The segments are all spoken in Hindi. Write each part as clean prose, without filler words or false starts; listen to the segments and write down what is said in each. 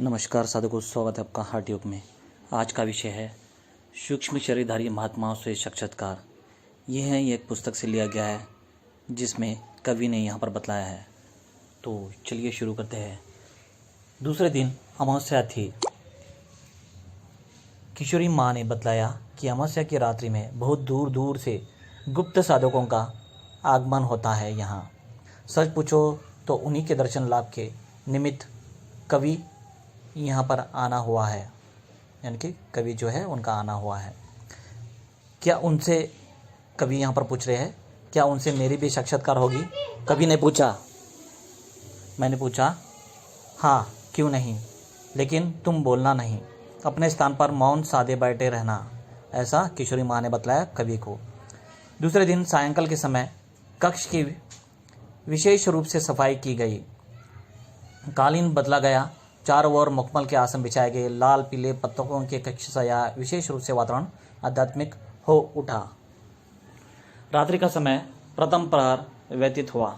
नमस्कार साधकों, स्वागत है आपका हार्ट योग में। आज का विषय है सूक्ष्म शरीरधारी महात्माओं से साक्षात्कार। यह है एक पुस्तक से लिया गया है जिसमें कवि ने यहाँ पर बतलाया है। तो चलिए शुरू करते हैं। दूसरे दिन अमावस्या थी। किशोरी माँ ने बतलाया कि अमावस्या की रात्रि में बहुत दूर दूर से गुप्त साधकों का आगमन होता है। यहाँ सच पूछो तो उन्हीं के दर्शन लाभ के निमित्त कवि यहाँ पर आना हुआ है, यानी कि कवि जो है उनका आना हुआ है। क्या उनसे, कवि यहाँ पर पूछ रहे हैं, क्या उनसे मेरी भी साक्षात्कार होगी? कवि ने पूछा। मैंने पूछा, हाँ क्यों नहीं, लेकिन तुम बोलना नहीं, अपने स्थान पर मौन साधे बैठे रहना, ऐसा किशोरी माँ ने बतलाया कवि को। दूसरे दिन सायंकाल के समय कक्ष की विशेष रूप से सफाई की गई। कालीन बदला गया, चारों ओर मखमल के आसन बिछाए गए। लाल पीले पत्तों के कक्ष सया विशेष रूप से वातावरण आध्यात्मिक हो उठा। रात्रि का समय प्रथम प्रहर व्यतीत हुआ।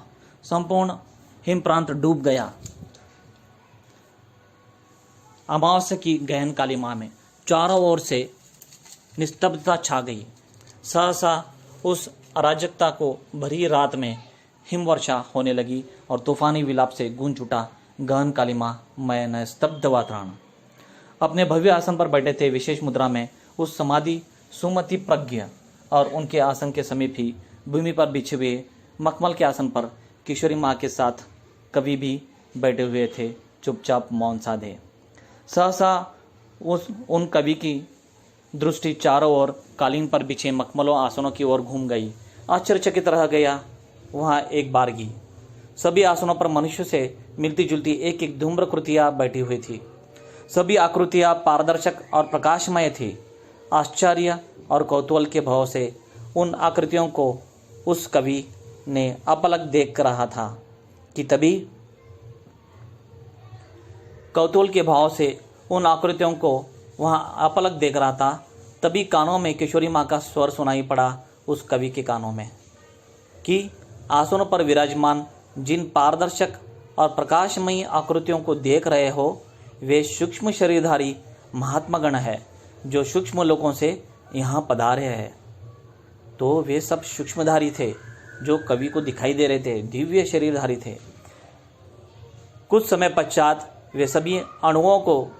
संपूर्ण हिम प्रांत डूब गया। अमावस्या की गहन कालिमा में चारों ओर से निस्तब्धता छा गई। सहसा उस अराजकता को भरी रात में हिमवर्षा होने लगी और तूफानी विलाप से गूंज उठा गहन कालिमा मय स्तब्ध वातावरण। अपने भव्य आसन पर बैठे थे विशेष मुद्रा में उस समाधि सुमति प्रज्ञ, और उनके आसन के समीप ही भूमि पर बिछे हुए मखमल के आसन पर किशोरी माँ के साथ कवि भी बैठे हुए थे, चुपचाप मौन साधे। सहसा उन कवि की दृष्टि चारों ओर कालीन पर बिछे मखमलों आसनों की ओर घूम गई। आश्चर्यचकित रह गया। वहाँ एक बारगी सभी आसनों पर मनुष्य से मिलती जुलती एक एक धूम्रकृतियाँ बैठी हुई थी। सभी आकृतियाँ पारदर्शक और प्रकाशमय थी। आश्चर्य और कौतूहल के भाव से उन आकृतियों को उस कवि ने अपलक देख रहा था कि तभी कौतूहल के भाव से उन आकृतियों को वहाँ अपलक देख रहा था, तभी कानों में किशोरी माँ का स्वर सुनाई पड़ा उस कवि के कानों में कि आसनों पर विराजमान जिन पारदर्शक और प्रकाशमयी आकृतियों को देख रहे हो, वे सूक्ष्म शरीरधारी महात्मागण है जो सूक्ष्म लोकों से यहाँ पधारे हैं। तो वे सब सूक्ष्मधारी थे जो कवि को दिखाई दे रहे थे, दिव्य शरीरधारी थे। कुछ समय पश्चात वे सभी अणुओं को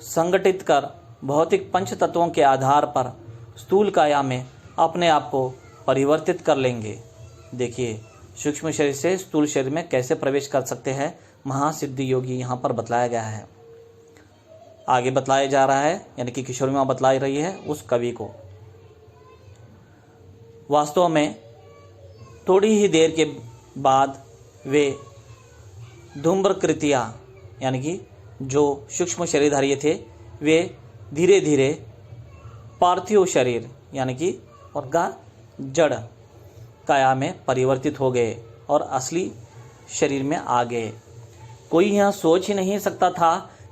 संगठित कर भौतिक पंच तत्वों के आधार पर स्थूल काया में अपने आप को परिवर्तित कर लेंगे। देखिए, सूक्ष्म शरीर से स्थूल शरीर में कैसे प्रवेश कर सकते हैं महासिद्धि योगी यहाँ पर बतलाया गया है। आगे बतलाया जा रहा है, यानी कि किशोरी माँ बतला रही है उस कवि को। वास्तव में थोड़ी ही देर के बाद वे धूम्रकृतियाँ, यानी कि जो सूक्ष्म शरीरधारी थे, वे धीरे धीरे पार्थिव शरीर यानी कि उनका जड़ काया में परिवर्तित हो गए और असली शरीर में आ गए। कोई यह सोच ही नहीं सकता था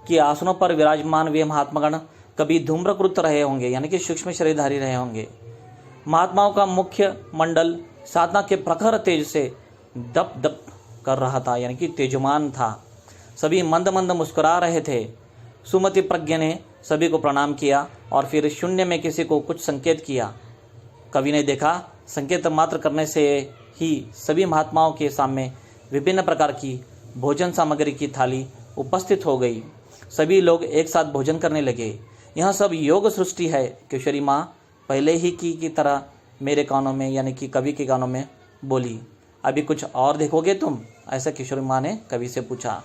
कि आसनों पर विराजमान वे महात्मागण कभी धूम्रकृत रहे होंगे, यानी कि सूक्ष्म शरीरधारी रहे होंगे। महात्माओं का मुख्य मंडल साधना के प्रखर तेज से दप दप कर रहा था, यानी कि तेजमान था। सभी मंद मंद मुस्कुरा रहे थे। सुमति प्रज्ञ ने सभी को प्रणाम किया और फिर शून्य में किसी को कुछ संकेत किया। कवि ने देखा, संकेत मात्र करने से ही सभी महात्माओं के सामने विभिन्न प्रकार की भोजन सामग्री की थाली उपस्थित हो गई। सभी लोग एक साथ भोजन करने लगे। यह सब योग सृष्टि है। किशोरी माँ पहले ही की तरह मेरे कानों में, यानी कि कवि के कानों में बोली, अभी कुछ और देखोगे तुम? ऐसा किशोरी माँ ने कवि से पूछा।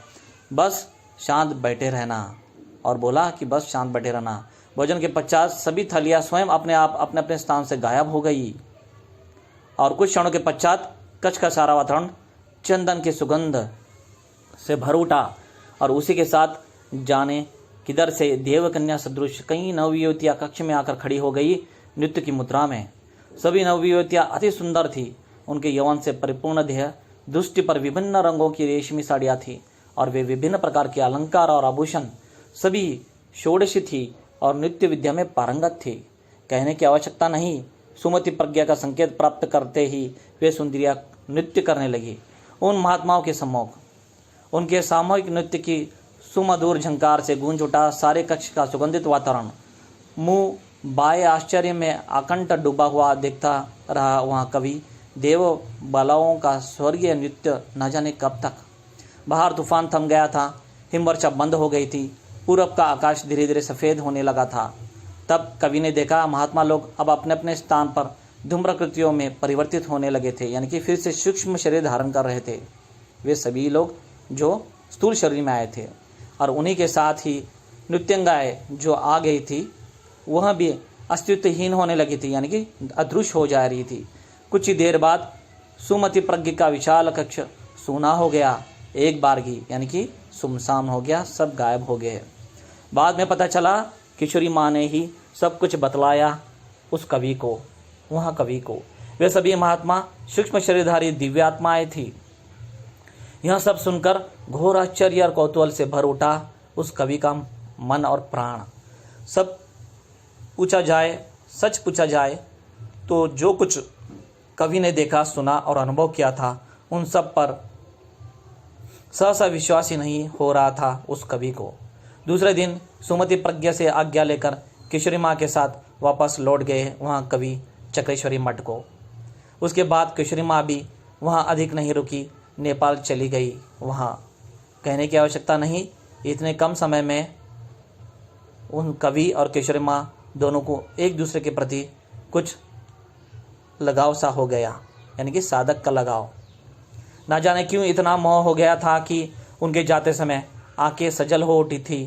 बस शांत बैठे रहना, और बोला कि बस शांत बैठे रहना। भोजन के पश्चात सभी थालियाँ स्वयं अपने आप अपने अपने स्थान से गायब हो गई और कुछ क्षणों के पश्चात कच्छ का सारा वातावरण चंदन के सुगंध से भर उठा और उसी के साथ जाने किधर से देवकन्या सदृश कई नवयुवतियाँ कक्ष में आकर खड़ी हो गई नृत्य की मुद्रा में। सभी नवयुवतियाँ अति सुंदर थी। उनके यौवन से परिपूर्ण देह, दृष्टि पर विभिन्न रंगों की रेशमी साड़ियाँ थी और वे विभिन्न प्रकार के अलंकार और आभूषण सभी षोडशी थी और नृत्य विद्या में पारंगत थी। कहने की आवश्यकता नहीं, सुमति प्रज्ञा का संकेत प्राप्त करते ही वे सुंदरियाँ नृत्य करने लगी। उन महात्माओं के सम्मुख उनके सामूहिक नृत्य की सुमधुर झंकार से गूंज उठा सारे कक्ष का सुगंधित वातावरण। मुंह बाएं आश्चर्य में आकंठ डूबा हुआ देखता रहा वहाँ कवि देव बालाओं का स्वर्गीय नृत्य न जाने कब तक। बाहर तूफान थम गया था, हिमवर्षा बंद हो गई थी, पूरब का आकाश धीरे धीरे सफ़ेद होने लगा था। तब कवि ने देखा महात्मा लोग अब अपने अपने स्थान पर धूम्रकृतियों में परिवर्तित होने लगे थे, यानी कि फिर से सूक्ष्म शरीर धारण कर रहे थे। वे सभी लोग जो स्थूल शरीर में आए थे और उन्हीं के साथ ही नृत्यंगाएं जो आ गई थी वह भी अस्तित्वहीन होने लगी थी, यानी कि अदृश्य हो जा रही थी। कुछ ही देर बाद सुमति प्रज्ञ का विशाल कक्ष सूना हो गया, एक बारगी यानी कि सुमसाम हो गया, सब गायब हो गए। बाद में पता चला किशोरी माँ ने ही सब कुछ बतलाया उस कवि को, वहाँ कवि को। वे सभी महात्मा सूक्ष्म शरीरधारी दिव्यात्माएं थी। यह सब सुनकर घोर आश्चर्य और कौतूहल से भर उठा उस कवि का मन और प्राण। सब पूछा जाए, सच पूछा जाए तो जो कुछ कवि ने देखा, सुना और अनुभव किया था, उन सब पर सहसा विश्वास ही नहीं हो रहा था उस कवि को। दूसरे दिन सुमति प्रज्ञा से आज्ञा लेकर किशोरी माँ के साथ वापस लौट गए वहाँ कवि चक्रेश्वरी मठ को। उसके बाद किशोरी माँ भी वहाँ अधिक नहीं रुकी, नेपाल चली गई। वहाँ कहने की आवश्यकता नहीं, इतने कम समय में उन कवि और किशोरी माँ दोनों को एक दूसरे के प्रति कुछ लगाव सा हो गया, यानी कि साधक का लगाव। ना जाने क्यों इतना मोह हो गया था कि उनके जाते समय आंखें सजल हो उठी थी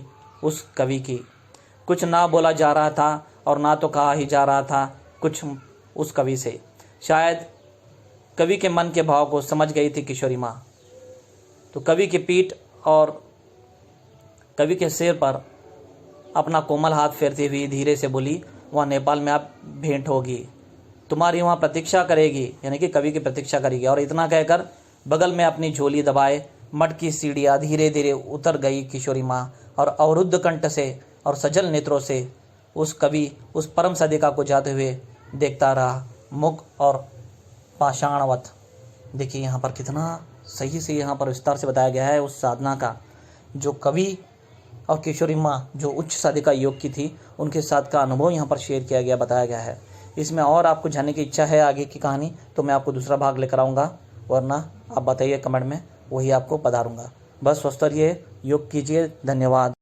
उस कवि की। कुछ ना बोला जा रहा था और ना तो कहा ही जा रहा था कुछ उस कवि से। शायद कवि के मन के भाव को समझ गई थी किशोरी माँ। तो कवि की पीठ और कवि के सिर पर अपना कोमल हाथ फेरती हुई धीरे से बोली, वहाँ नेपाल में आप भेंट होगी, तुम्हारी वहाँ प्रतीक्षा करेगी, यानी कि कवि की प्रतीक्षा करेगी। और इतना कहकर बगल में अपनी झोली दबाए मठ की सीढ़ियाँ धीरे धीरे उतर गई किशोरी माँ और अवरुद्ध कंठ से और सजल नेत्रों से उस कवि, उस परम सदिका को जाते हुए देखता रहा, मुख और पाषाणवत। देखिए यहाँ पर कितना सही से यहाँ पर विस्तार से बताया गया है उस साधना का, जो कवि और किशोरी माँ जो उच्च साधिका योग की थी उनके साथ का अनुभव यहाँ पर शेयर किया गया, बताया गया है। इसमें और आपको जानने की इच्छा है आगे की कहानी तो मैं आपको दूसरा भाग लेकर आऊँगा, वरना आप बताइए कमेंट में, वही आपको पधारूँगा। बस स्वस्थ रहिए, योग कीजिए। धन्यवाद।